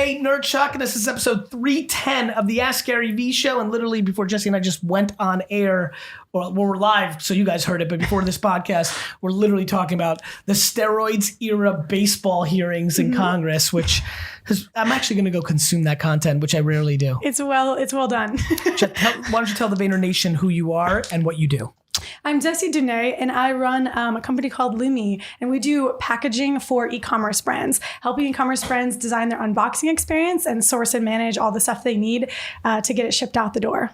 Hey, Nerd Shock, and this is episode 310 of the Ask Garyvee show. And literally before Jesse and I just went on air, well, we're live, so you guys heard it, but before this podcast, we're literally talking about the steroids era baseball hearings in Congress, which I'm actually going to go consume that content, which I rarely do. It's well done. Why don't you tell the Vayner Nation who you are and what you do? I'm Genet, and I run a company called Lumi, and we do packaging for e-commerce brands, helping e-commerce brands design their unboxing experience and source and manage all the stuff they need to get it shipped out the door.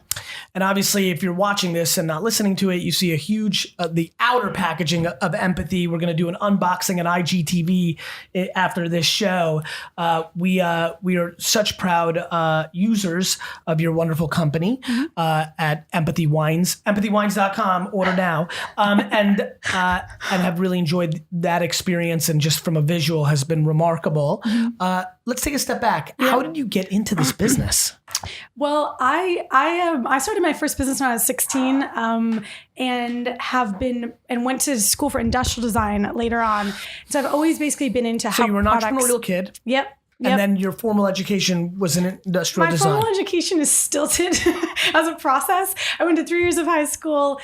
And obviously, if you're watching this and not listening to it, you see a huge, the outer packaging of empathy. We're going to do an unboxing on IGTV after this show. We are such proud users of your wonderful company at Empathy Wines, empathywines.com. Order now, and have really enjoyed that experience, and just from a visual has been remarkable. Let's take a step back. Yeah. How did you get into this business? Well, I started my first business when I was 16, and went to school for industrial design later on. So I've always basically been into how. So you were an entrepreneurial kid. Yep. And then your formal education was in industrial design. My formal education is stilted as a process. I went to 3 years of high school,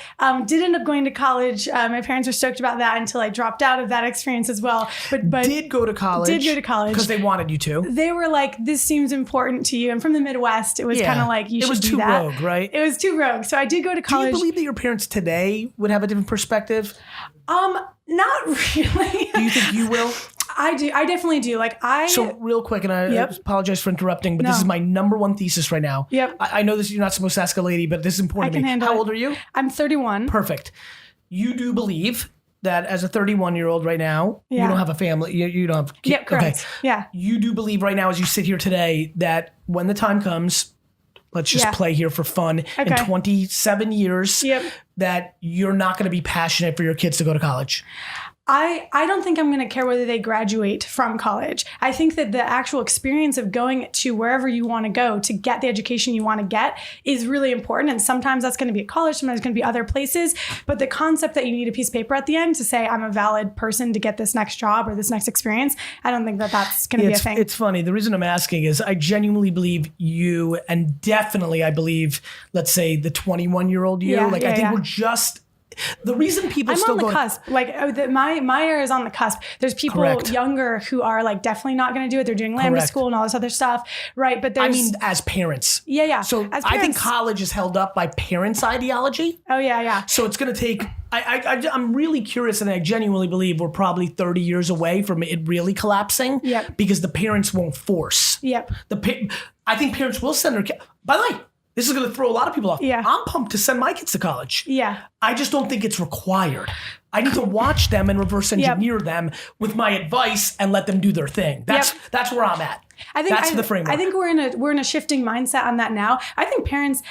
did end up going to college. My parents were stoked about that until I dropped out of that experience as well. But did go to college. Because they wanted you to. They were like, this seems important to you. I'm from the Midwest. It was kind of like, you should do that. It was too rogue, right? It was too rogue. So I did go to college. Do you believe that your parents today would have a different perspective? Not really. Do you think you will? I do. I definitely do. So real quick, and I apologize for interrupting, but this is my number one thesis right now. Yep. I know this. You're not supposed to ask a lady, but this is important to me. How old are you? I'm 31. Perfect. You do believe that as a 31-year-old right now, you don't have a family. You don't have kids. Yep, correct. Okay. Yeah. You do believe right now, as you sit here today, that when the time comes, let's just play here for fun, in 27 years, that you're not going to be passionate for your kids to go to college? I don't think I'm going to care whether they graduate from college. I think that the actual experience of going to wherever you want to go to get the education you want to get is really important. And sometimes that's going to be at college, sometimes it's going to be other places. But the concept that you need a piece of paper at the end to say, I'm a valid person to get this next job or this next experience, I don't think that that's going to be a thing. It's funny. The reason I'm asking is I genuinely believe you, and definitely I believe, let's say, the 21-year-old you. I think we're just... The reason people I'm on the cusp. My era is on the cusp. There's people younger who are definitely not going to do it. They're doing Lambda school and all this other stuff, right? But as parents. Yeah. So I think college is held up by parents' ideology. Oh yeah. So it's going to take. I'm really curious, and I genuinely believe we're probably 30 years away from it really collapsing. Yep. Because the parents won't force. Yep. I think parents will send their kids. By the way, this is going to throw a lot of people off. Yeah. I'm pumped to send my kids to college. Yeah. I just don't think it's required. I need to watch them and reverse engineer them with my advice and let them do their thing. That's where I'm at. That's the framework. I think we're in a shifting mindset on that now. I think parents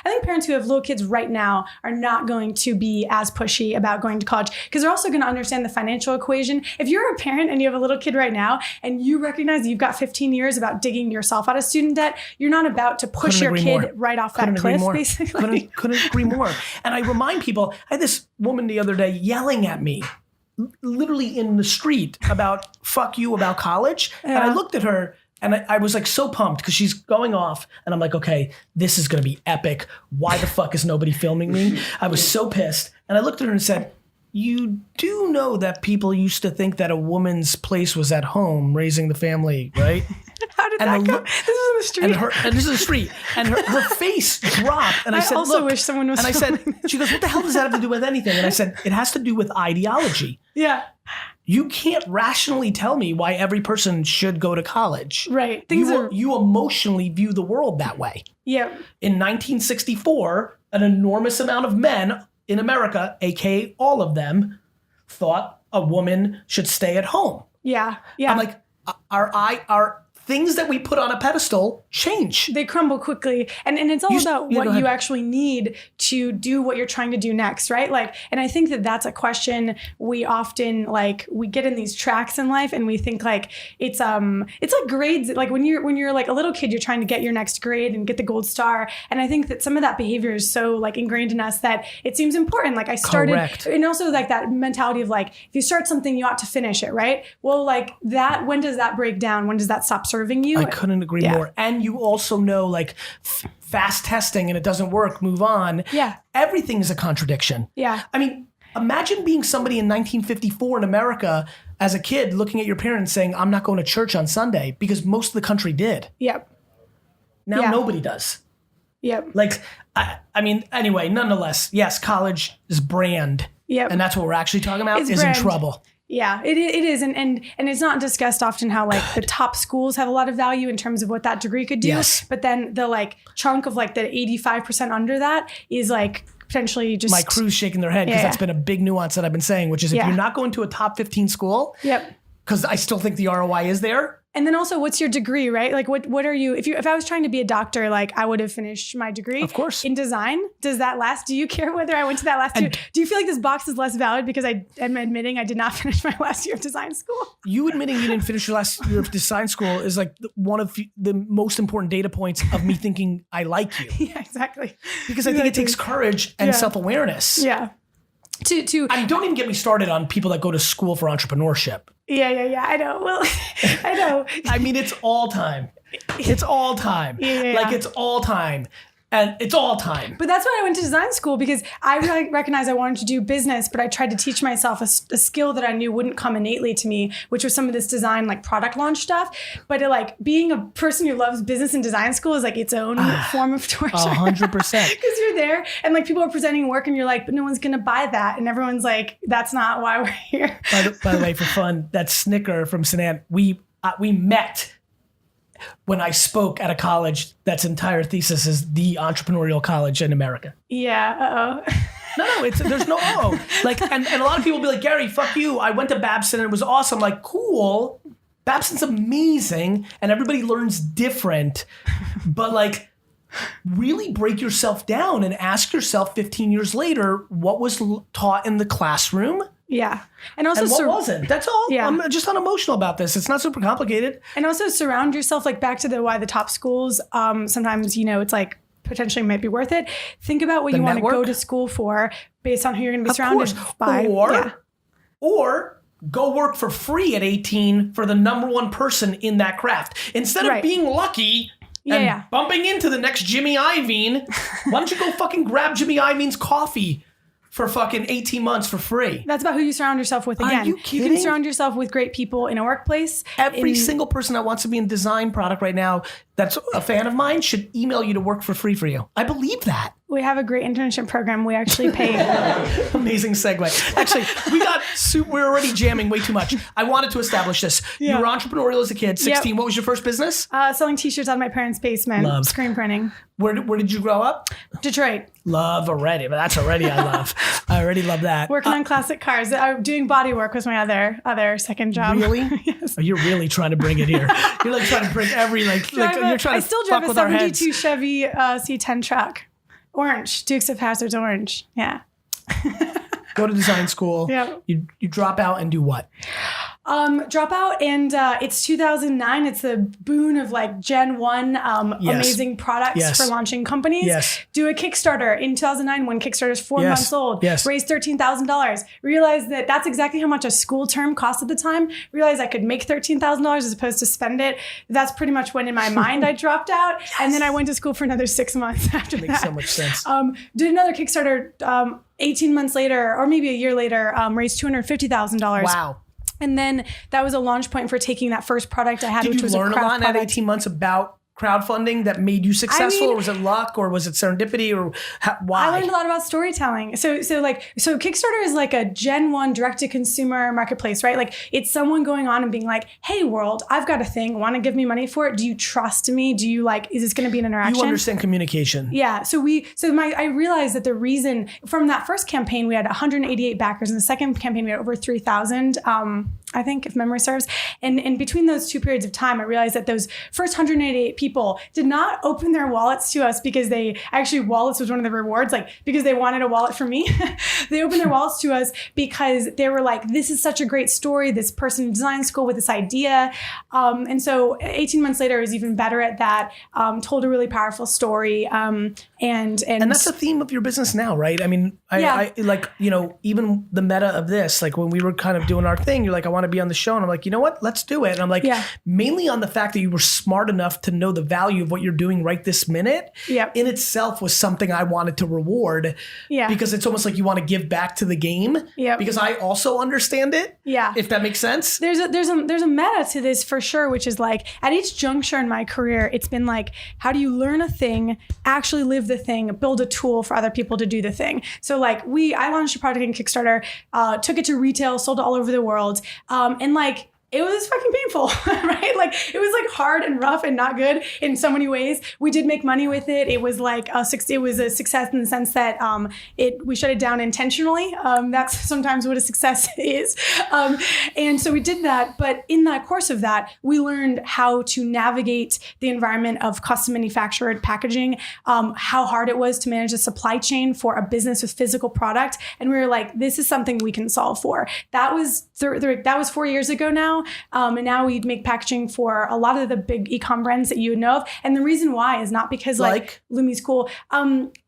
who have little kids right now are not going to be as pushy about going to college because they're also going to understand the financial equation. If you're a parent and you have a little kid right now and you recognize you've got 15 years about digging yourself out of student debt, you're not about to push your kid right off that cliff, basically. Couldn't agree more. And I remind people, I had this woman the other day yelling at me, literally in the street, about fuck you about college. And I looked at her and I was so pumped because she's going off and I'm like, okay, this is going to be epic. Why the fuck is nobody filming me? I was so pissed. And I looked at her and said, you do know that people used to think that a woman's place was at home raising the family, right? How did that go? This is in the street. And this is the street. And her face dropped. And I said, also look. Wish someone was and I said, she goes, what the hell does that have to do with anything? And I said, it has to do with ideology. Yeah. You can't rationally tell me why every person should go to college. Right. You emotionally view the world that way. Yeah. In 1964, an enormous amount of men in America, aka all of them, thought a woman should stay at home. Yeah. I'm like, our things that we put on a pedestal change. They crumble quickly. And it's all about what you actually need to do what you're trying to do next, right? And I think that that's a question we often, we get in these tracks in life and we think it's like grades. When you're a little kid, you're trying to get your next grade and get the gold star. And I think that some of that behavior is so ingrained in us that it seems important. I started, correct. And also that mentality of if you start something, you ought to finish it, right? Well, that, when does that break down? When does that stop serving you. I couldn't agree more. And you also know, like, fast testing and it doesn't work, move on. Yeah. Everything is a contradiction. Yeah. I mean, imagine being somebody in 1954 in America as a kid looking at your parents saying, I'm not going to church on Sunday, because most of the country did. Yep. Now nobody does. Yep. Like, I mean, anyway, nonetheless, yes, college is brand. Yep. And that's what we're actually talking about, It's is brand. in trouble. Yeah, it is. And it's not discussed often how like the top schools have a lot of value in terms of what that degree could do. Yes. But then the like chunk of like the 85% under that is like potentially just. My crew's shaking their head because that's been a big nuance that I've been saying, which is if you're not going to a top 15 school, because I still think the ROI is there. And then also, what's your degree, right? Like, what are you? If I was trying to be a doctor, like I would have finished my degree, of course, in design. Does that last? Do you care whether I went to that last year? Do you feel like this box is less valid because I am admitting I did not finish my last year of design school? You admitting you didn't finish your last year of design school is like one of the most important data points of me thinking I like you. Yeah, exactly. Because I think it takes courage and self-awareness. Yeah. I mean, don't even get me started on people that go to school for entrepreneurship. Yeah. I know. Well, I know. I mean, it's all time. It's all time. Like, it's all time. And it's all time. But that's why I went to design school, because I really recognized I wanted to do business, but I tried to teach myself a skill that I knew wouldn't come innately to me, which was some of this design, like product launch stuff. But like being a person who loves business and design school is like its own form of torture. 100%. Because you're there and like people are presenting work and you're like, but no one's going to buy that. And everyone's like, that's not why we're here. By the way, for fun, that Snicker from Sinan, we met when I spoke at a college that's entire thesis is the entrepreneurial college in America. Yeah. No, there's no like, and a lot of people be like, Gary, fuck you. I went to Babson and it was awesome. Like, cool. Babson's amazing and everybody learns different, but like, really break yourself down and ask yourself 15 years later, what was taught in the classroom? Yeah. And also, what wasn't? That's all. Yeah. I'm just unemotional about this. It's not super complicated. And also surround yourself, like back to why the top schools, sometimes, it's like potentially might be worth it. Think about what you want to go to school for based on who you're going to be surrounded by. Or go work for free at 18 for the number one person in that craft. Instead of being lucky and bumping into the next Jimmy Iovine, why don't you go fucking grab Jimmy Iovine's coffee for fucking 18 months for free? That's about who you surround yourself with again. Are you kidding? You can surround yourself with great people in a workplace. Every single person that wants to be in design product right now that's a fan of mine should email you to work for free for you. I believe that. We have a great internship program. We actually pay. Amazing segue. Actually, we're already jamming way too much. I wanted to establish this. You were entrepreneurial as a kid, 16. Yep. What was your first business? Selling t-shirts out of my parents' basement. Love. Screen printing. Where did you grow up? Detroit. Love already. But that's already I love. I already love that. Working on classic cars. Doing body work was my other second job. Really? Yes. Oh, you're really trying to bring it here. You're like trying to bring every you're trying to I still drive a 72 Chevy C10 truck. Orange. Dukes of Hazzard's orange. Yeah. Go to design school. Yeah. You drop out and do what? Drop out and it's 2009. It's the boon of like Gen 1 amazing products for launching companies. Yes. Do a Kickstarter in 2009 when Kickstarter's 4 months old. Yes. Raised $13,000. Realized that that's exactly how much a school term cost at the time. Realized I could make $13,000 as opposed to spend it. That's pretty much when in my mind I dropped out. Yes. And then I went to school for another 6 months after that. Makes so much sense. Did another Kickstarter 18 months later, or maybe a year later, raised $250,000. Wow. And then that was a launch point for taking that first product I had, which was a craft Did you learn a lot in that product. 18 months about crowdfunding that made you successful, or was it luck, or was it serendipity, or why? I learned a lot about storytelling. So Kickstarter is like a Gen 1 direct to consumer marketplace, right? Like it's someone going on and being like, hey world, I've got a thing. Want to give me money for it? Do you trust me? Do you is this going to be an interaction? You understand communication. Yeah. I realized that the reason from that first campaign, we had 188 backers. In the second campaign, we had over 3,000. I think, if memory serves. And between those two periods of time, I realized that those first 188 people did not open their wallets to us because wallets was one of the rewards, because they wanted a wallet for me. They opened their wallets to us because they were like, this is such a great story, this person in design school with this idea. And so 18 months later, I was even better at that, told a really powerful story. And that's the theme of your business now, right? I mean, I even the meta of this, like when we were kind of doing our thing, you're like, I want want to be on the show? And I'm like, you know what? Let's do it. And I'm like, mainly on the fact that you were smart enough to know the value of what you're doing right this minute in itself was something I wanted to reward because it's almost like you want to give back to the game because I also understand it. If that makes sense. There's a meta to this for sure, which is like at each juncture in my career, it's been like, how do you learn a thing, actually live the thing, build a tool for other people to do the thing. So like I launched a product in Kickstarter, took it to retail, sold it all over the world. And like, it was fucking painful, right? Like it was like hard and rough and not good in so many ways. We did make money with it. It was like it was a success in the sense that we shut it down intentionally. That's sometimes what a success is. And so we did that. But in the course of that, we learned how to navigate the environment of custom manufactured packaging, how hard it was to manage a supply chain for a business with physical product. And we were like, this is something we can solve for. That was 4 years ago now. And now we make packaging for a lot of the big e-com brands that you would know of. And the reason why is not because like Lumi's cool.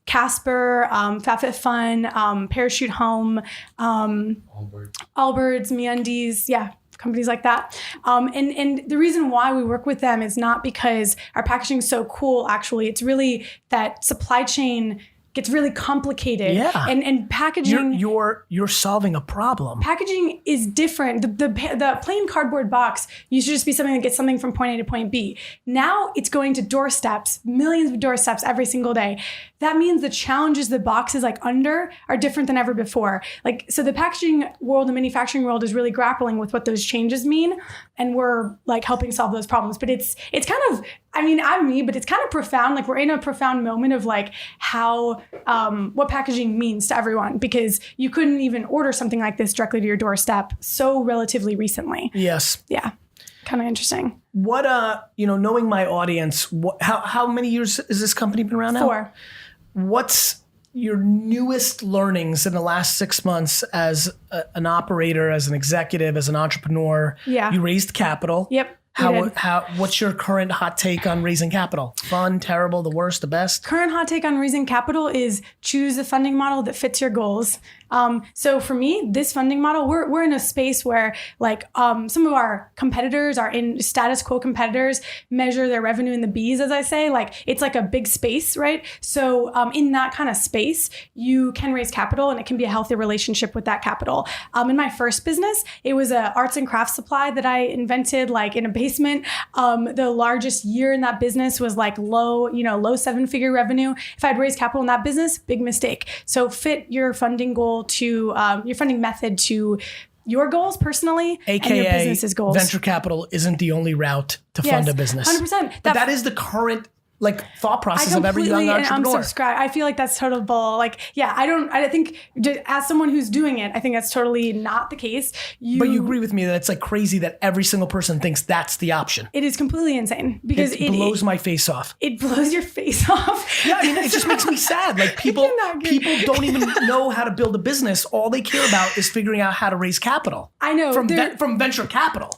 Casper, FabFitFun, Parachute Home, Allbirds, MeUndies, companies like that. And the reason why we work with them is not because our packaging is so cool, actually. It's really that supply chain gets really complicated. And packaging. You're solving a problem. Packaging is different. The plain cardboard box used to just be something that gets something from point A to point B. Now it's going to doorsteps, millions of doorsteps every single day. That means the challenges the box is like under are different than ever before. Like, so the packaging world, the manufacturing world is really grappling with what those changes mean. And we're like helping solve those problems. But it's kind of, I mean, I'm me, but it's kind of profound. Like we're in a profound moment of like how, what packaging means to everyone, because you couldn't even order something like this directly to your doorstep so relatively recently. Yes. Yeah. Kind of interesting. What, knowing my audience, how many years has this company been around now? 4. What's your newest learnings in the last 6 months as an operator, as an executive, as an entrepreneur? Yeah. You raised capital. Yep. What's your current hot take on raising capital? Fun, terrible, the worst, the best? Current hot take on raising capital is choose a funding model that fits your goals. So for me, this funding model, we're in a space where like some of our competitors are in status quo competitors measure their revenue in the B's, as I say, like it's like a big space, right? So in that kind of space, you can raise capital and it can be a healthy relationship with that capital. In my first business, it was a arts and crafts supply that I invented like in a basement. The largest year in that business was like low 7-figure revenue. If I'd raised capital in that business, big mistake. So fit your funding goal to your funding method to your goals personally, AKA and your business's goals. Venture capital isn't the only route to fund a business. 100%. But that is the current thought process of every young entrepreneur. I feel like that's total bull. I think as someone who's doing it, I think that's totally not the case. But you agree with me that it's like crazy that every single person thinks that's the option. It is completely insane because it blows my face off. It blows your face off. Yeah, I mean, it just makes me sad. Like people don't even know how to build a business. All they care about is figuring out how to raise capital. I know. From venture capital.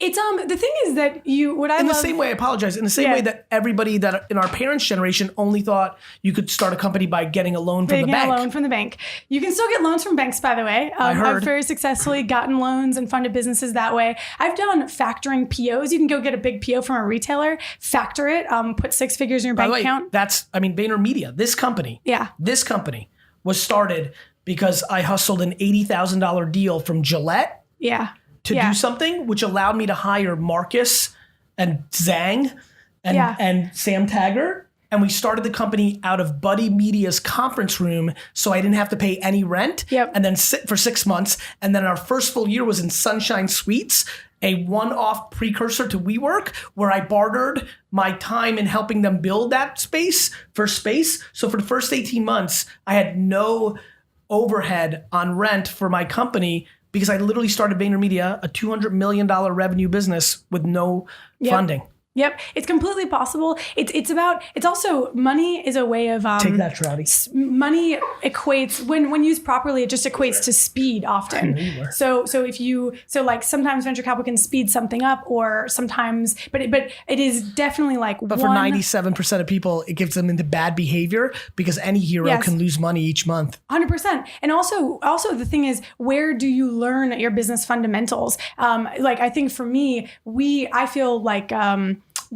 It's the thing is that the same way, I apologize. In the same way that everybody that in our parents' generation only thought you could start a company by getting a loan from the bank. A loan from the bank. You can still get loans from banks, by the way. I heard. I've very successfully gotten loans and funded businesses that way. I've done factoring POs. You can go get a big PO from a retailer, factor it, put 6 figures in your bank account. VaynerMedia, this company was started because I hustled an $80,000 deal from Gillette. Yeah. To do something, which allowed me to hire Marcus and Zhang and Sam Taggart. And we started the company out of Buddy Media's conference room, so I didn't have to pay any rent. Yep. And then sit for 6 months. And then our first full year was in Sunshine Suites, a one-off precursor to WeWork, where I bartered my time in helping them build that space for space. So for the first 18 months, I had no overhead on rent for my company, because I literally started VaynerMedia, a $200 million revenue business with no funding. Yep. It's completely possible. It's also money is a way of, take that, Trouty. Money equates when used properly, it just equates to speed often. So like sometimes venture capital can speed something up or sometimes, but it is definitely like, but for 97% of people, it gives them into bad behavior because any hero can lose money each month. 100%. And also the thing is, where do you learn your business fundamentals? Like, I think for me, I feel like,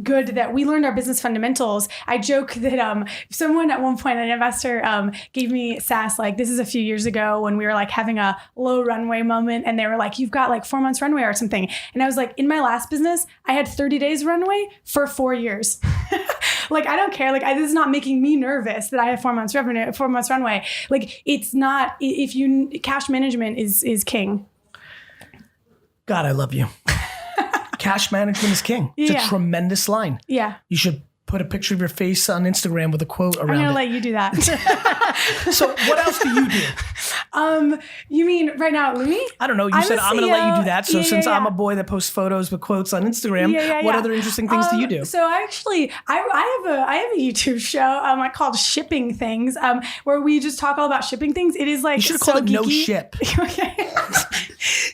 good that we learned our business fundamentals. I joke that someone at one point, an investor, gave me sass, like, this is a few years ago when we were like having a low runway moment, and they were like, you've got like 4 months runway or something. And I was like, in my last business, I had 30 days runway for 4 years. Like, I don't care. Like, this is not making me nervous that I have 4 months revenue, 4 months runway. Like, it's not, cash management is king. God, I love you. Cash management is king. It's a tremendous line. Yeah. You should put a picture of your face on Instagram with a quote around it. I'm going to let you do that. So what else do you do? You mean right now at Lumi? I don't know. You said I'm going to let you do that. So since I'm a boy that posts photos with quotes on Instagram, what other interesting things do you do? So I have a YouTube show called Shipping Things, where we just talk all about shipping things. It is like, you should have called it No Ship. Okay.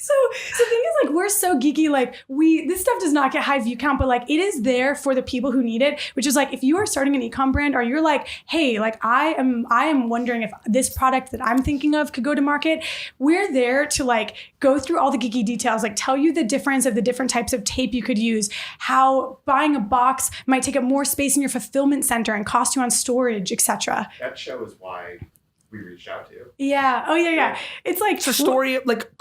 So the thing is, like, we're so geeky. Like, this stuff does not get high view count, but like, it is there for the people who need it. Which is like, if you are starting an e-com brand, or you're like, hey, like, I am wondering if this product that I'm thinking of could go to market. We're there to like go through all the geeky details, like tell you the difference of the different types of tape you could use, how buying a box might take up more space in your fulfillment center and cost you on storage, etc. That show is why we reached out to you. Yeah. Oh yeah. It's like, it's a story of like,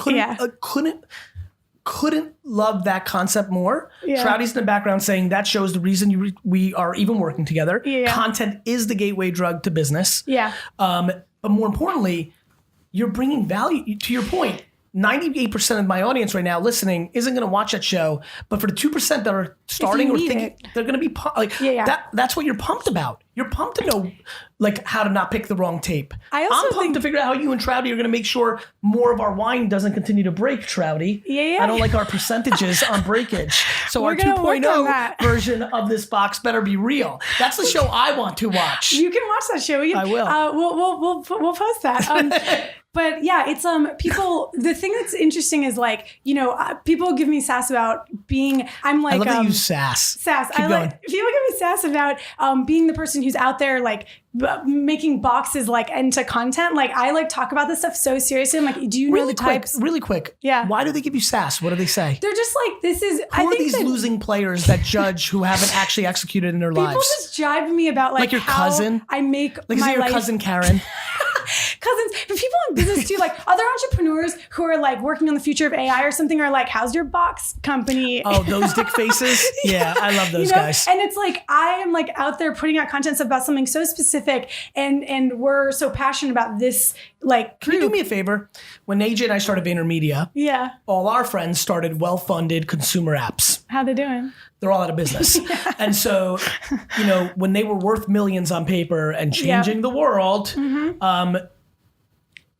couldn't love that concept more. Yeah. Trouty's in the background saying that shows the reason we are even working together. Yeah. Content is the gateway drug to business. Yeah. But more importantly, you're bringing value. To your point, 98% of my audience right now listening isn't going to watch that show, but for the 2% that are starting or thinking, they're going to be like, that's what you're pumped about. You're pumped to know like how to not pick the wrong tape. I'm pumped to figure out how you and Trouty are going to make sure more of our wine doesn't continue to break, Trouty. Yeah. I don't like our percentage on breakage. So our 2.0 version of this box better be real. That's the show I want to watch. You can watch that show. I will. We'll post that. But yeah, it's people. The thing that's interesting is like, people give me sass about being. I'm like, I love that you sass. Sass. Keep going. People give me sass about being the person who's out there like making boxes like into content. Like, I like talk about this stuff so seriously. I'm like, do you know the types? Really quick. Yeah. Why do they give you sass? What do they say? They're just like, this is. Who are these losing players that judge who haven't actually executed in their lives? People just jibe me about like your how cousin. I make like, is it your cousin Karen? Cousins, but people in business too, like other entrepreneurs who are like working on the future of AI or something, are like, how's your box company? Oh, those dick faces? Yeah, I love those guys. And it's like, I am like out there putting out content about something so specific, and we're so passionate about this. Like, can you do me a favor? When AJ and I started VaynerMedia, all our friends started well-funded consumer apps. How they doing? They're all out of business. And so, when they were worth millions on paper and changing the world,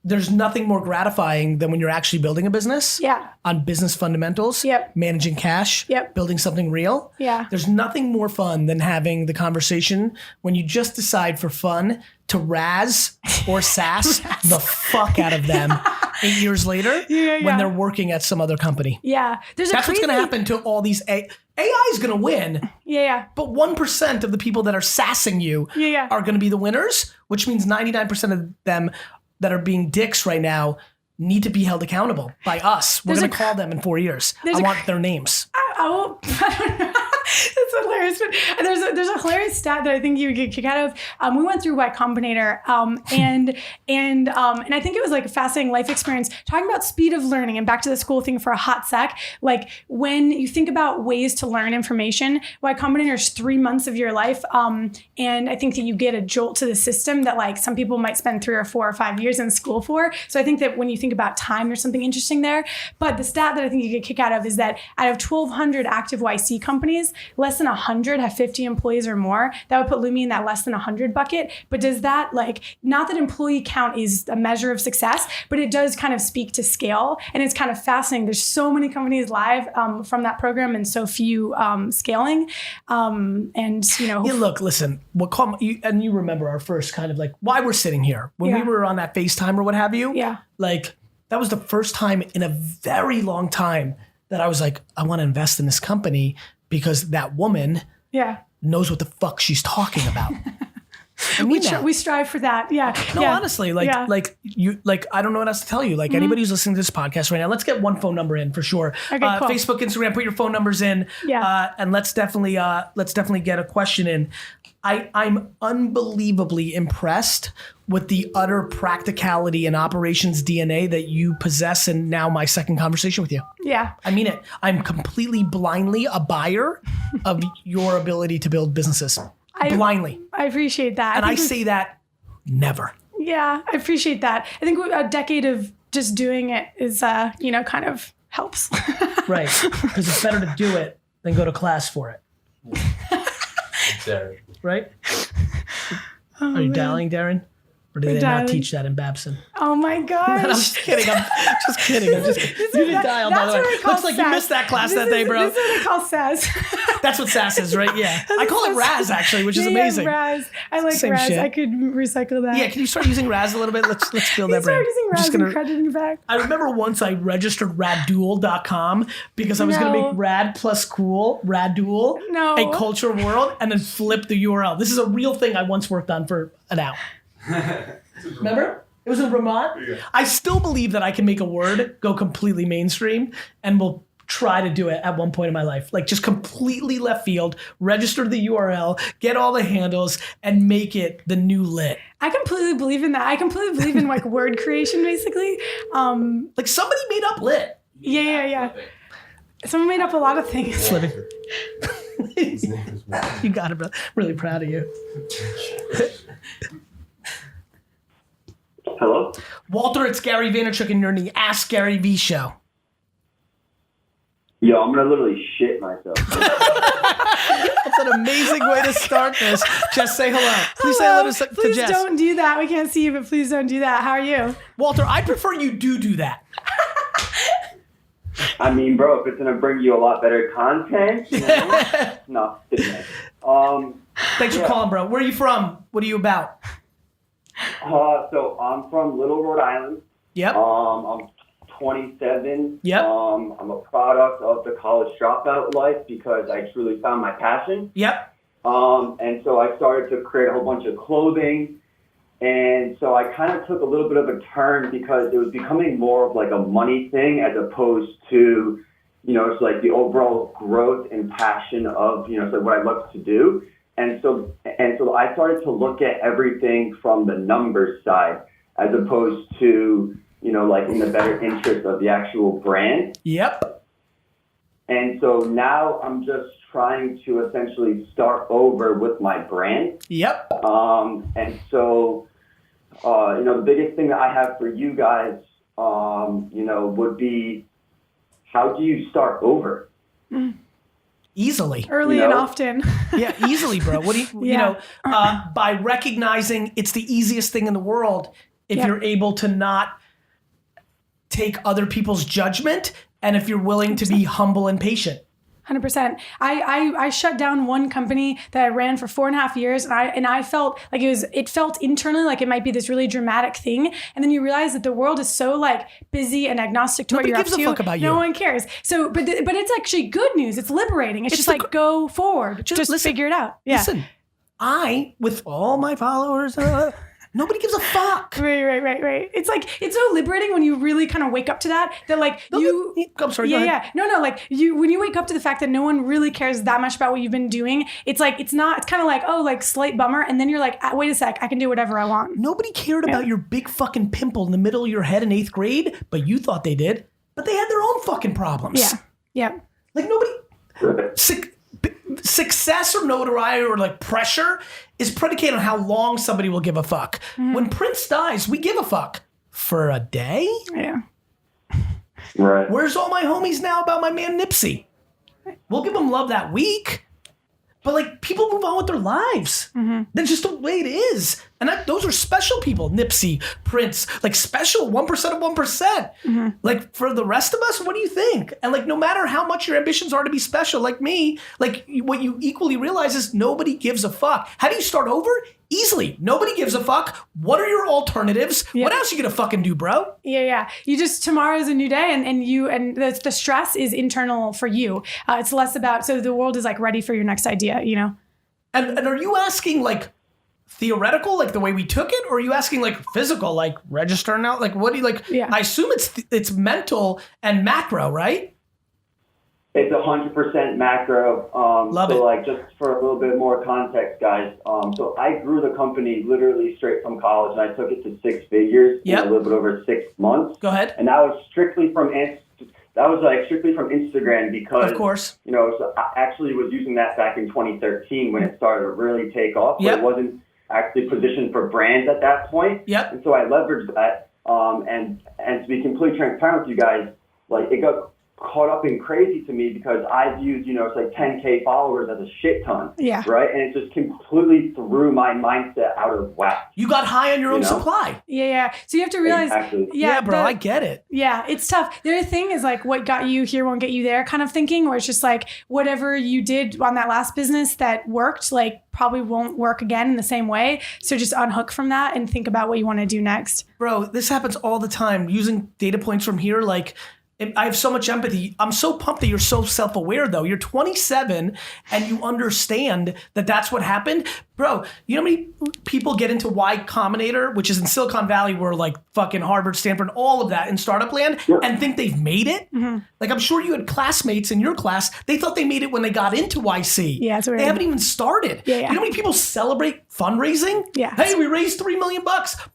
there's nothing more gratifying than when you're actually building a business on business fundamentals, managing cash, building something real. There's nothing more fun than having the conversation when you just decide for fun to razz or sass the fuck out of them 8 years later when they're working at some other company. That's what's going to happen to all these AI is going to win. But 1% of the people that are sassing you are going to be the winners, which means 99% of them that are being dicks right now need to be held accountable by us. We're going to call them in 4 years. I want their names. I don't know. That's hilarious. But there's a hilarious stat that I think you would get kick out of. We went through Y Combinator, and I think it was like a fascinating life experience talking about speed of learning, and back to the school thing for a hot sec. Like, when you think about ways to learn information, Y Combinator is 3 months of your life, and I think that you get a jolt to the system that like some people might spend 3 or 4 or 5 years in school for. So I think that when you think about time, there's something interesting there. But the stat that I think you get kick out of is that out of 1,200 active YC companies, less than 100 have 50 employees or more. That would put Lumi in that less than 100 bucket. But does that not that employee count is a measure of success, but it does kind of speak to scale. And it's kind of fascinating. There's so many companies live from that program and so few scaling. Look, listen, you remember our first kind of like why we're sitting here when we were on that FaceTime or what have you. Yeah. Like that was the first time in a very long time that I was like, I want to invest in this company because that woman knows what the fuck she's talking about. We strive for that. Yeah. No, honestly, I don't know what else to tell you. Like anybody who's listening to this podcast right now, let's get one phone number in for sure. Okay, cool. Facebook, Instagram, put your phone numbers in. Yeah. And let's definitely get a question in. I'm unbelievably impressed with the utter practicality and operations DNA that you possess in now my second conversation with you. Yeah. I mean it. I'm completely blindly a buyer of your ability to build businesses. Blindly. I appreciate that. And I say that never. Yeah, I appreciate that. I think a decade of just doing it is, kind of helps. Right. Because it's better to do it than go to class for it. Right? Are you dialing, Darren? Or did they not teach that in Babson? Oh my gosh. I'm just kidding. I'm just kidding. You didn't dial, by the way. Looks like you missed that class that day, bro. This is what I call SAS. That's what SAS is, right? Yeah. I call it Raz, actually, which is amazing. Raz. I like Same Raz. shit. I could recycle that. Yeah, can you start using Raz a little bit? Let's build that brand. Start using Raz and crediting back. I remember once I registered raddual.com because I was going to make rad plus cool, raddual, a culture world, and then flip the URL. This is a real thing I once worked on for an hour. Remember? It was in Vermont. Yeah. I still believe that I can make a word go completely mainstream, and will try to do it at one point in my life. Like just completely left field, register the URL, get all the handles, and make it the new lit. I completely believe in that. I completely believe in like word creation, basically. Like somebody made up lit. Yeah. Someone made up a lot of things. You got it, bro. Really proud of you. Hello? Walter, it's Gary Vaynerchuk, and you're in the Ask Garyvee show. Yo, I'm going to literally shit myself. That's an amazing way to start this. Just say hello. Please say hello to Jess. Please don't do that. We can't see you, but please don't do that. How are you? Walter, I prefer you do that. I mean, bro, if it's going to bring you a lot better content, no. Thanks for calling, bro. Where are you from? What are you about? So I'm from Little, Rhode Island. Yep. I'm 27. Yep. I'm a product of the college dropout life because I truly found my passion. Yep. And so I started to create a whole bunch of clothing. And so I kind of took a little bit of a turn because it was becoming more of like a money thing as opposed to, it's like the overall growth and passion of, so what I love to do. And so I started to look at everything from the numbers side as opposed to, like in the better interest of the actual brand. Yep. And so now I'm just trying to essentially start over with my brand. Yep. And so, the biggest thing that I have for you guys, would be, how do you start over? Easily. Early and often. Yeah, easily, bro. What do you, by recognizing it's the easiest thing in the world if you're able to not take other people's judgment and if you're willing to be humble and patient. 100%. I shut down one company that I ran for 4.5 years, and I felt like it felt internally like it might be this really dramatic thing, and then you realize that the world is so like busy and agnostic to Nobody what you're up to. Nobody gives a fuck about you. No one cares. So, but it's actually good news. It's liberating. It's just like go forward. Just figure it out. Yeah. Listen, with all my followers. Nobody gives a fuck. Right. It's so liberating when you really kind of wake up to that like I'm sorry. No. Like when you wake up to the fact that no one really cares that much about what you've been doing, it's kind of like, oh, like slight bummer. And then you're like, wait a sec, I can do whatever I want. Nobody cared about your big fucking pimple in the middle of your head in 8th grade, but you thought they did. But they had their own fucking problems. Yeah. Like nobody. Success or notoriety or like pressure is predicated on how long somebody will give a fuck. When Prince dies, we give a fuck for a day. Yeah. Right. Where's all my homies now about my man Nipsey? We'll give them love that week, But like people move on with their lives. That's just the way it is. And those are special people. Nipsey, Prince, like special 1% of 1%. Like for the rest of us, what do you think? And like no matter how much your ambitions are to be special, like me, like what you equally realize is nobody gives a fuck. How do you start over? Easily. Nobody gives a fuck. What are your alternatives? What else you gonna fucking do, bro? Yeah. You just, tomorrow's a new day and the stress is internal for you. It's less about, so the world is like ready for your next idea, you know? And are you asking like theoretical, like the way we took it? Or are you asking like physical, like register now? Like what do you like? Yeah. I assume it's mental and macro, right? It's 100% macro. Love so it. like just for a little bit more context, guys. So I grew the company literally straight from college, and I took it to 6 figures in a little bit over 6 months. Go ahead. And that was strictly from Instagram because, of course, you know, so I actually was using that back in 2013 when it started to really take off. But it wasn't actually positioned for brands at that point. And so I leveraged that. And to be completely transparent with you guys, like it got caught up and crazy to me because I viewed, you know, it's like 10K followers as a shit ton. Right. And it just completely threw my mindset out of whack. You got high on your own supply. Yeah. So you have to realize, bro, I get it. Yeah, it's tough. The other thing is like what got you here won't get you there kind of thinking, where it's just like whatever you did on that last business that worked, like probably won't work again in the same way. So just unhook from that and think about what you want to do next. Bro, this happens all the time. Using data points from here, like I have so much empathy. I'm so pumped that you're so self-aware, though. You're 27 and you understand that that's what happened. Bro, you know how many people get into Y Combinator, which is in Silicon Valley, where like fucking Harvard, Stanford, all of that in startup land, and think they've made it? Like I'm sure you had classmates in your class, they thought they made it when they got into YC. Yeah, it's weird. They haven't even started. You know how many people celebrate fundraising? Hey, we raised $3 million.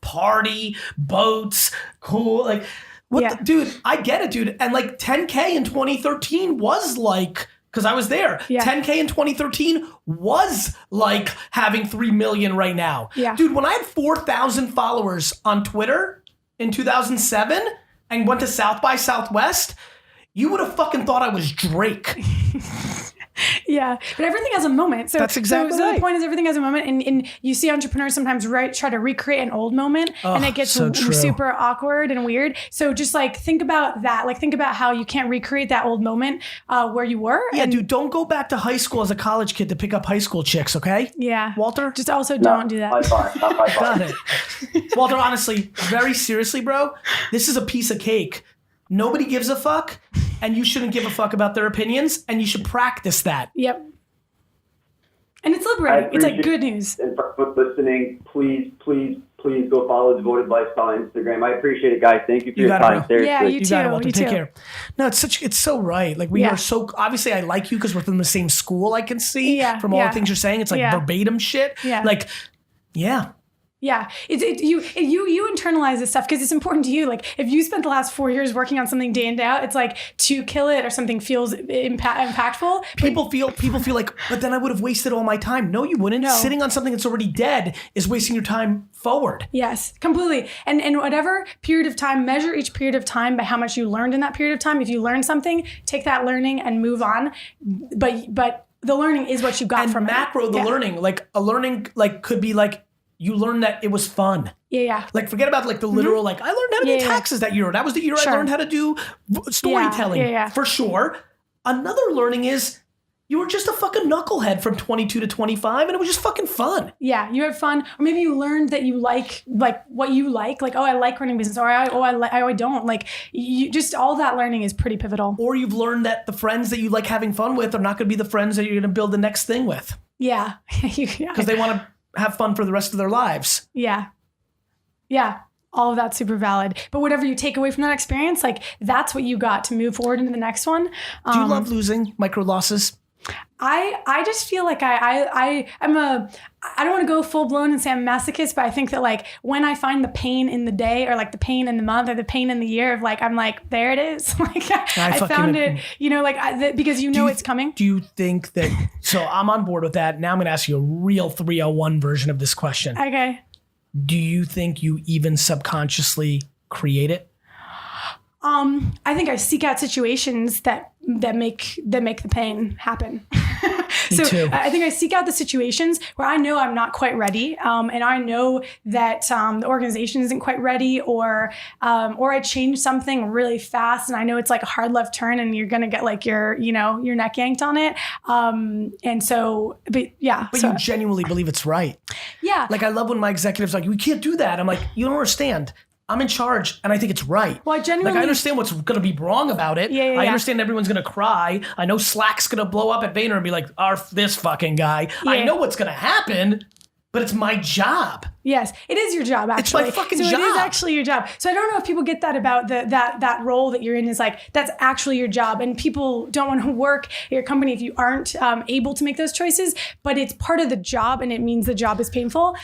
Party, boats, cool. Like, dude, I get it, dude. And like 10K in 2013 was like, because I was there, 10K in 2013 was like having 3 million right now. Dude, when I had 4,000 followers on Twitter in 2007 and went to South by Southwest, you would have fucking thought I was Drake. But everything has a moment. So that's exactly right. The point is everything has a moment, and you see entrepreneurs sometimes try to recreate an old moment, and it gets super awkward and weird. So just like think about that. Like think about how you can't recreate that old moment where you were. Yeah, dude, don't go back to high school as a college kid to pick up high school chicks, okay? Yeah. Walter? Just also don't do that. Got it. Walter, honestly, very seriously, bro, this is a piece of cake. Nobody gives a fuck, and you shouldn't give a fuck about their opinions, and you should practice that. Yep. And it's liberating. It's like good news. And for listening, please go follow Devoted Lifestyle on Instagram. I appreciate it, guys. Thank you for your time. Seriously. Yeah, you too. Got it, Walter. Take care. No, it's so right. Like we are so, obviously I like you because we're from the same school, I can see from all the things you're saying. It's like verbatim shit. Like, Yeah, you internalize this stuff because it's important to you. Like if you spent the last 4 years working on something day in, day out, it's like to kill it or something feels impactful. People feel like, but then I would have wasted all my time. No, you wouldn't. No. Sitting on something that's already dead is wasting your time forward. Yes, completely. And whatever period of time, measure each period of time by how much you learned in that period of time. If you learned something, take that learning and move on. But the learning is what you got from macro. The learning, like a learning, like could be like. You learned that it was fun. Yeah. Like forget about like the literal, like I learned how to do taxes that year. That was the year I learned how to do storytelling for sure. Another learning is you were just a fucking knucklehead from 22 to 25 and it was just fucking fun. Yeah, you had fun. Or maybe you learned that you like what you like, oh, I like running business, or I don't. Like you just, all that learning is pretty pivotal. Or you've learned that the friends that you like having fun with are not going to be the friends that you're going to build the next thing with. Yeah. Because they want to have fun for the rest of their lives. Yeah. All of that's super valid. But whatever you take away from that experience, like that's what you got to move forward into the next one. Do you love losing, micro losses? I just feel like I don't want to go full blown and say I'm a masochist, but I think that like when I find the pain in the day or like the pain in the month or the pain in the year of like, I'm like, there it is. Like I found it, because it's coming. Do you think that, so I'm on board with that. Now I'm going to ask you a real 301 version of this question. Okay. Do you think you even subconsciously create it? I think I seek out situations that make the pain happen. So too. I think I seek out the situations where I know I'm not quite ready, and I know that the organization isn't quite ready, or I change something really fast, and I know it's like a hard left turn, and you're gonna get like your neck yanked on it. But you genuinely believe it's right. Yeah. Like I love when my executives are like, we can't do that. I'm like, you don't understand. I'm in charge and I think it's right. Well, I genuinely... Like I understand what's going to be wrong about it. I understand everyone's going to cry. I know Slack's going to blow up at Vayner and be like, this fucking guy. Yeah. I know what's going to happen, but it's my job. Yes, it is your job, actually. It's my fucking job. job. It is actually your job. So I don't know if people get that about that role that you're in is like, that's actually your job. And people don't want to work at your company if you aren't able to make those choices. But it's part of the job, and it means the job is painful.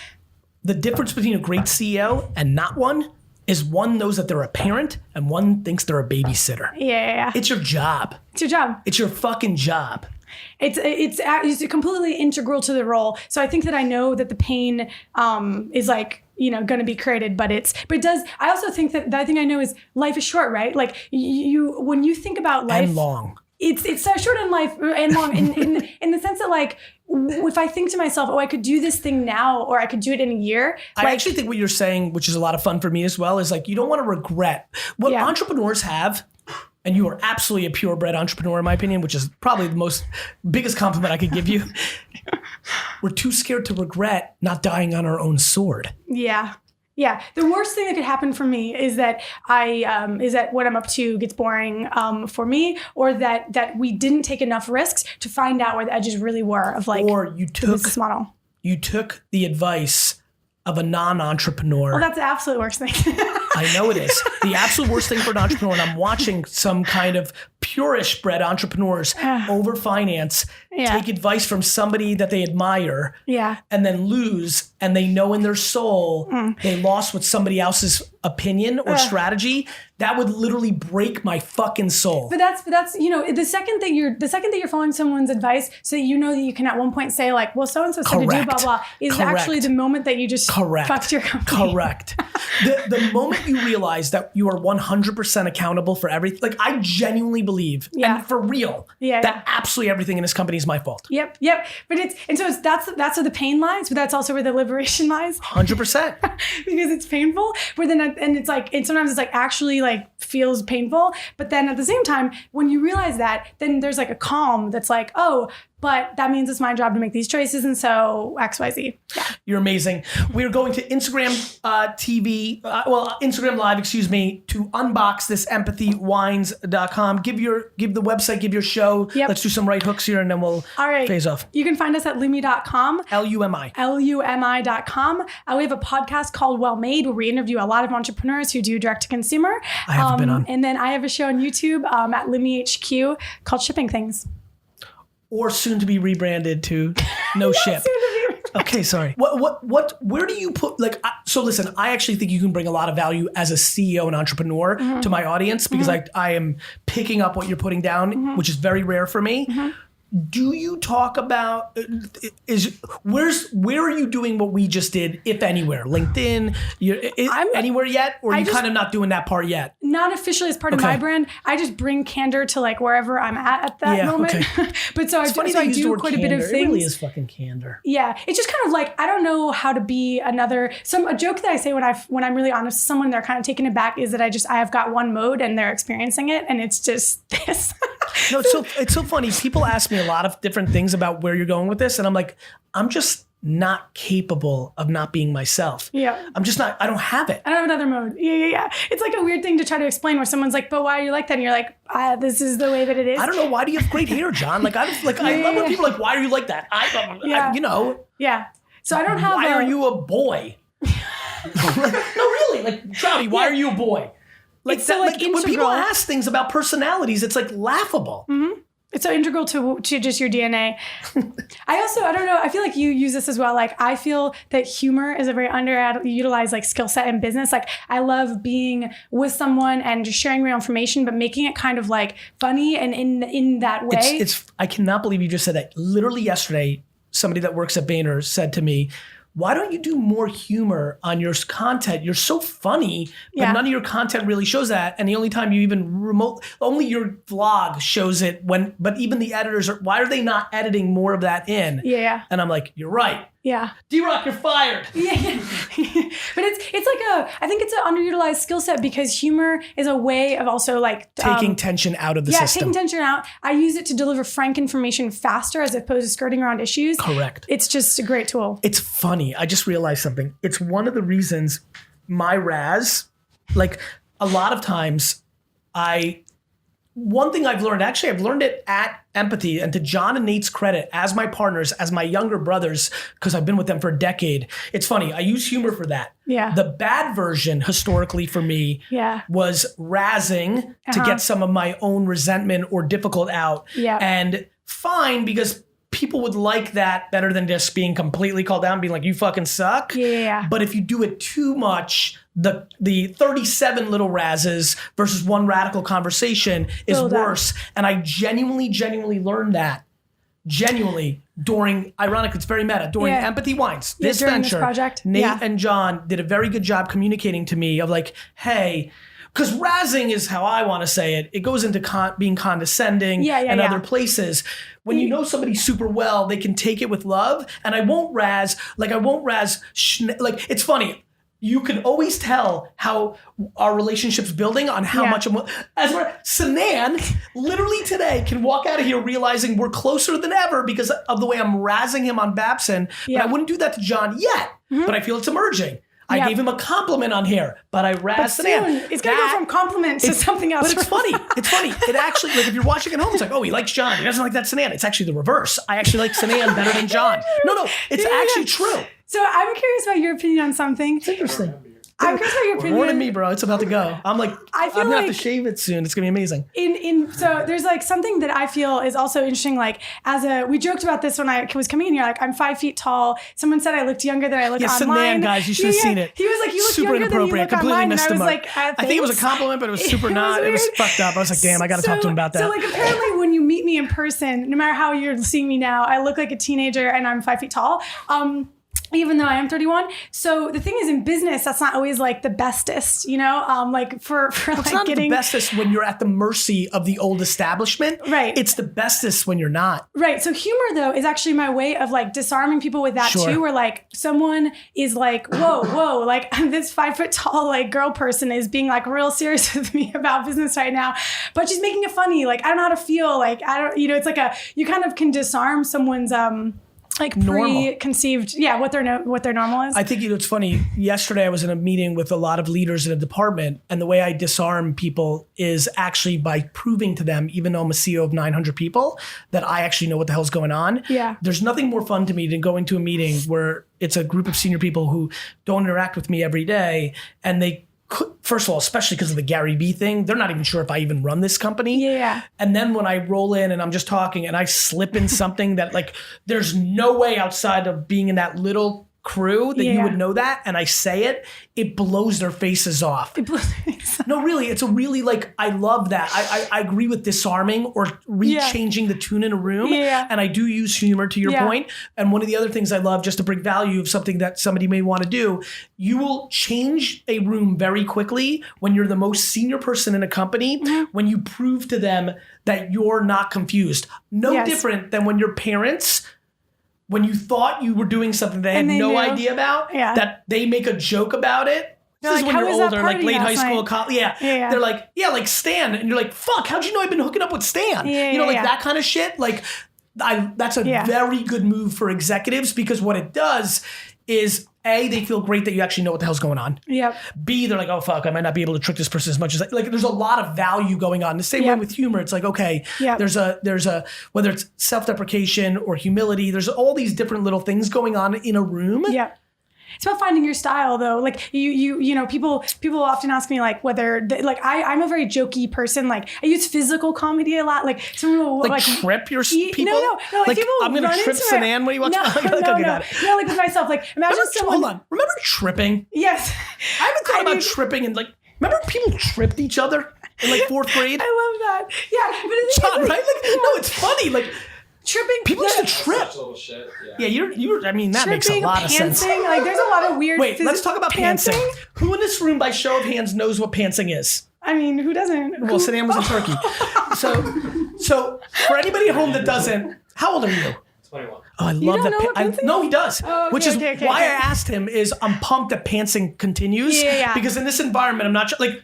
The difference between a great CEO and not one is one knows that they're a parent and one thinks they're a babysitter. Yeah. It's your job. It's your job. It's your fucking job. It's completely integral to the role. So I think that I know that the pain is like, going to be created, but it does. I also think that the thing I know is life is short, right? Like when you think about life and long. It's so short in life and long in the sense that like, if I think to myself, I could do this thing now, or I could do it in a year. I actually think what you're saying, which is a lot of fun for me as well, is like, you don't want to regret what entrepreneurs have. And you are absolutely a purebred entrepreneur, in my opinion, which is probably the biggest compliment I could give you. We're too scared to regret not dying on our own sword. Yeah. Yeah, the worst thing that could happen for me is that what I'm up to gets boring for me, or that we didn't take enough risks to find out where the edges really were of like the business model. You took the advice of a non-entrepreneur. Well, that's the absolute worst thing. I know it is. The absolute worst thing for an entrepreneur, and I'm watching some kind of purish bred entrepreneurs over finance, take advice from somebody that they admire, and then lose, and they know in their soul they lost with somebody else's opinion or strategy. That would literally break my fucking soul. But that's the second that you're following someone's advice, so that you know that you can at one point say like, well, so and so said to do blah blah, is actually the moment that you just fucked your company. Correct. The moment you realize that you are 100% accountable for everything, like I genuinely believe, and for real, that absolutely everything in this company is my fault. Yep. But that's where the pain lies, but that's also where the liberation lies. 100%. Because it's painful. But then and it's like, and sometimes it's like actually like feels painful. But then at the same time, when you realize that, then there's like a calm that's like, oh, but that means it's my job to make these choices. And so XYZ. Yeah. You're amazing. We're going to Instagram Instagram Live, to unbox this empathywines.com. Give the website, give your show. Yep. Let's do some right hooks here and then we'll phase off. You can find us at Lumi.com. Lumi. Lumi.com. We have a podcast called Well Made, where we interview a lot of entrepreneurs who do direct to consumer. I haven't been on. And then I have a show on YouTube at Lumi HQ called Shipping Things. Or soon to be rebranded to No Ship. Okay, sorry. Where do you put, like, so listen, I actually think you can bring a lot of value as a CEO and entrepreneur to my audience, because I am picking up what you're putting down, which is very rare for me. Do you talk about, where are you doing what we just did, if anywhere? LinkedIn, anywhere yet? Or are you kind of not doing that part yet? Not officially as part of my brand. I just bring candor to like wherever I'm at that moment. Okay. But so I do quite a bit of things. It really is fucking candor. Yeah. It's just kind of like, I don't know how to be a joke that I say when I'm really honest with someone, they're kind of taken aback, is that I have got one mode and they're experiencing it, and it's just this. No, it's so funny. People ask me a lot of different things about where you're going with this, and I'm like, I'm just not capable of not being myself. Yeah. I'm just not, I don't have it. I don't have another mode. Yeah. It's like a weird thing to try to explain, where someone's like, but why are you like that? And you're like, this is the way that it is. I don't know. Why do you have great hair, John? Like, I love when people are like, why are you like that? Yeah. So I don't have Why are you a boy? No, really. Like, Trouty, why are you a boy? Like, when people ask things about personalities, it's like laughable. Mm-hmm. It's so integral to just your DNA. I don't know, I feel like you use this as well. Like, I feel that humor is a very underutilized like skill set in business. Like, I love being with someone and just sharing real information, but making it kind of like funny and in that way. I cannot believe you just said that. Literally yesterday, somebody that works at Vayner said to me, why don't you do more humor on your content? You're so funny, but none of your content really shows that. And the only time you even only your vlog shows it but even the editors why are they not editing more of that in? Yeah. And I'm like, you're right. Yeah. D-Rock, you're fired. Yeah. But it's like I think it's an underutilized skill set because humor is a way of also like taking tension out of the system. Taking tension out. I use it to deliver frank information faster as opposed to skirting around issues. Correct. It's just a great tool. It's funny. I just realized something. It's one of the reasons my Raz, like a lot of times one thing I've learned, actually I've learned it at Empathy, and to John and Nate's credit, as my partners, as my younger brothers, because I've been with them for a decade. It's funny, I use humor for that. Yeah. The bad version historically for me was razzing to get some of my own resentment or difficult out. Yeah. And fine, because people would like that better than just being completely called out and being like, you fucking suck. Yeah. But if you do it too much, the 37 little razzes versus one radical conversation is worse. And I genuinely learned that. Genuinely during, ironically, it's very meta, during Empathy Wines, this venture, this project. Nate and John did a very good job communicating to me of like, hey, because razzing is how I want to say it. It goes into being condescending and other places. When you know somebody super well, they can take it with love. And I won't razz, like it's funny. You can always tell how our relationship's building on how much Sanan literally today can walk out of here realizing we're closer than ever because of the way I'm razzing him on Babson. But I wouldn't do that to John yet, but I feel it's emerging. I gave him a compliment on here, but I razzed Sanan. It's going to go from compliment to something else. But it's funny. It's funny. It actually, like if you're watching at home, it's like, oh, he likes John. He doesn't like that Sanan. It's actually the reverse. I actually like Sanan better than John. No, it's actually true. So I'm curious about your opinion on something. It's interesting. I'm curious about your opinion. More than me, bro. It's about to go. I'm like, I'm going to have to shave it soon. It's going to be amazing. So there's like something that I feel is also interesting. Like we joked about this when I was coming in here, like I'm 5 feet tall. Someone said I looked younger than I look online. Sanan, guys, you should have seen it. He was like, you look super younger than you inappropriate. look Completely online. missed And him I was up. like, I think it was a compliment, but it was super not. It was fucked up. I was like, damn, I got to talk to him about that. So like apparently when you meet me in person, no matter how you're seeing me now, I look like a teenager and I'm 5 feet tall. Even though I am 31. So the thing is, in business, that's not always like the bestest, you know? Like for it's like not getting the bestest when you're at the mercy of the old establishment. Right. It's the bestest when you're not. Right. So humor though is actually my way of like disarming people with that too, where like someone is like, whoa, like this 5 foot tall like girl person is being like real serious with me about business right now, but she's making it funny. Like I don't know how to feel. Like I don't, it's like you kind of can disarm someone's like preconceived, what their normal is. I think it's funny. Yesterday, I was in a meeting with a lot of leaders in a department, and the way I disarm people is actually by proving to them, even though I'm a CEO of 900 people, that I actually know what the hell's going on. Yeah. There's nothing more fun to me than going to a meeting where it's a group of senior people who don't interact with me every day, and they first of all, especially because of the Garyvee thing, they're not even sure if I even run this company. Yeah. And then when I roll in and I'm just talking and I slip in something that like, there's no way outside of being in that little crew that you would know that, and I say it, it blows their faces off. No, really, it's a really like, I love that. I agree with disarming or changing the tune in a room. And I do use humor to your point. And one of the other things I love, just to bring value of something that somebody may want to do, you will change a room very quickly when you're the most senior person in a company, when you prove to them that you're not confused. No different than when your parents, when you thought you were doing something they had no idea about, that they make a joke about it. This is like, when you're older, like late high night? school, college. They're like, like Stan. And you're like, fuck, how'd you know I've been hooking up with Stan? That kind of shit. Like, that's a very good move for executives, because what it does is, A, they feel great that you actually know what the hell's going on. Yep. B, they're like, oh, fuck, I might not be able to trick this person as much as like, there's a lot of value going on. The same way with humor. It's like, okay, there's a, whether it's self-deprecation or humility, there's all these different little things going on in a room. Yeah. It's about finding your style, though. Like you know, people often ask me like whether I'm a very jokey person. Like I use physical comedy a lot. Like someone will like trip your people. No. Like people I'm gonna trip Sanan when you watch. No, like with myself. Like imagine someone. Hold on. Remember tripping? Yes. I haven't thought about tripping and like. Remember people tripped each other in like fourth grade? I love that. Yeah, but John, right? Like, no, it's funny. Like. Tripping. People used to trip. Such little shit. Yeah, you're. I mean, that makes a Tripping, lot of sense. pantsing. Like, there's a lot of weird. Wait, let's talk about pantsing. Who in this room, by show of hands, knows what pantsing is? I mean, who doesn't? Well, Saddam was in Turkey. So for anybody at home that doesn't, how old are you? 21. Oh, I love don't that. know what pantsing No, he does. Oh, okay, which is okay, why okay. I asked him is I'm pumped that pantsing continues. Yeah. Because in this environment, I'm not sure. Like,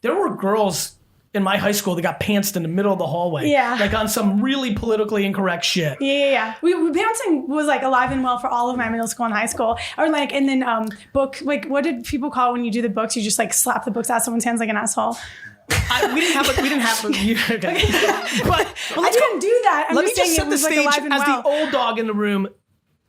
there were girls in my high school that got pantsed in the middle of the hallway. Yeah. Like on some really politically incorrect shit. Yeah. Pantsing was like alive and well for all of my middle school and high school. Or like, and then book, like, what did people call when you do the books? You just like slap the books out of someone's hands like an asshole. We didn't have. Okay. But I didn't do that. I'm let me just saying just set it the was like stage alive and as well. the old dog in the room.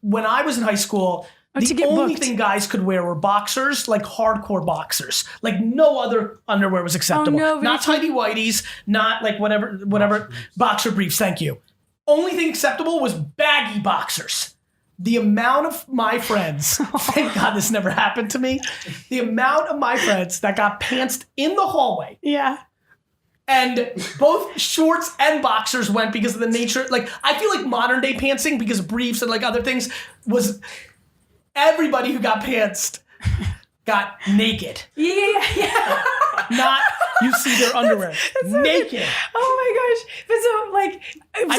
When I was in high school, to the get only booked. thing guys could wear were boxers, like hardcore boxers. Like no other underwear was acceptable. no, Not tighty whities, not like whatever boxer briefs. Thank you. Only thing acceptable was baggy boxers. The amount of my friends, thank God this never happened to me. The amount of my friends that got pantsed in the hallway. Yeah. And both shorts and boxers went because of the nature. Like, I feel like modern day pantsing, because of briefs and like other things, was everybody who got pantsed got naked. Yeah. Not you see their underwear. Naked. Oh my gosh. But so like,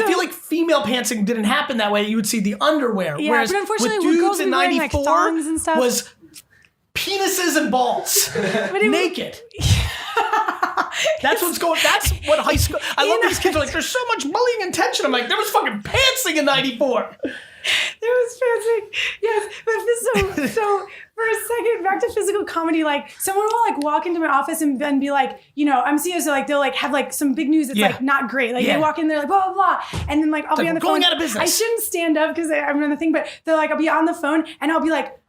I feel like female pantsing didn't happen that way. You would see the underwear. Yeah, whereas but unfortunately, with when dudes girls in were wearing, like, 94 thongs and stuff. was penises and balls. Naked. That's what's going. That's what high school. I love these kids are like. There's so much bullying and tension. I'm like, there was fucking pantsing in '94. There was pantsing. Yes, but so for a second, back to physical comedy. Like, someone will like walk into my office and be like, you know, I'm CEO, so like they'll like have like some big news that's like not great. Like they walk in, they're like blah blah blah, and then like I'll be on the phone. Going out of business. I shouldn't stand up because I'm on the thing, but they're like I'll be on the phone and I'll be like.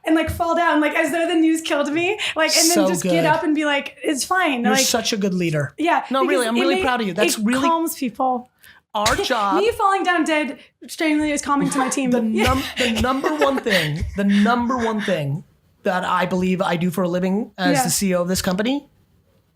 And like fall down, like as though the news killed me, like, and then So just good. get up and be like, it's fine. You're like, such a good leader. yeah. No, really, I'm really proud of you. That's it really calms people. our job. Me falling down dead strangely is calming to my team. The number one thing that I believe I do for a living as the CEO of this company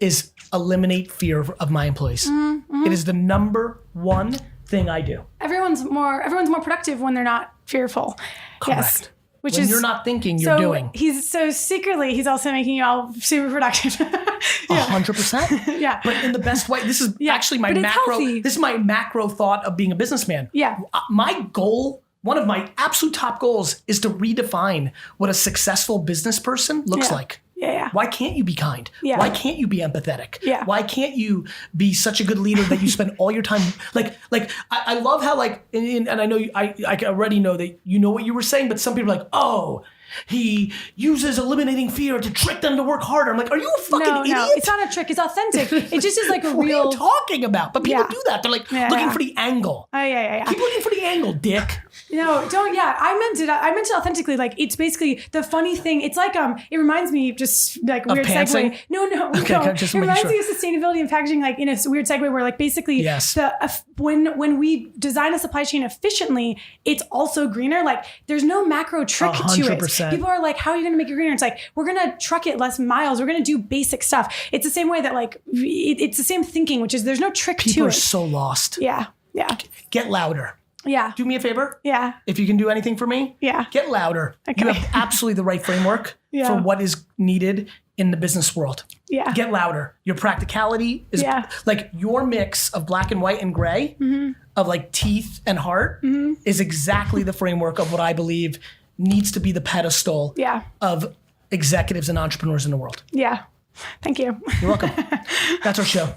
is eliminate fear of my employees. It is the number one thing I do. Everyone's more productive when they're not fearful. Correct. Yes. Which When is you're not thinking, you're doing. He's also making you all super productive. 100%. Yeah. But in the best way. This is actually my but it's macro. healthy. This is my macro thought of being a businessman. Yeah. My goal, one of my absolute top goals, is to redefine what a successful business person looks like. Yeah. Why can't you be kind? Yeah. Why can't you be empathetic? Yeah. Why can't you be such a good leader that you spend all your time I love how and I know I already know that you know what you were saying, but some people are like, oh, he uses eliminating fear to trick them to work harder. I'm like, are you a fucking idiot? No, it's not a trick. It's authentic. It just is like a What real. are you talking about? But people Yeah. do that. They're like looking for the angle. Oh yeah. Keep looking for the angle, dick. No, don't. Yeah, I meant it authentically. Like, it's basically the funny thing. It's like it reminds me, just like weird pantsing? segue. No. Okay, just it reminds making me of sustainability and packaging, like in a weird segue where like basically Yes. when we design a supply chain efficiently, it's also greener. Like, there's no macro trick to 100%. it. People are like, how are you going to make it greener? It's like, we're going to truck it less miles. We're going to do basic stuff. It's the same way that like it's the same thinking, which is there's no trick People to are it. so lost. Yeah. Get louder. Yeah. Do me a favor. Yeah. If you can do anything for me, Yeah. get louder. Okay. You have absolutely the right framework Yeah. for what is needed in the business world. Yeah. Get louder. Your practicality is like your mix of black and white and gray, of like teeth and heart, is exactly the framework of what I believe needs to be the pedestal of executives and entrepreneurs in the world. Yeah. Thank you. You're welcome. That's our show.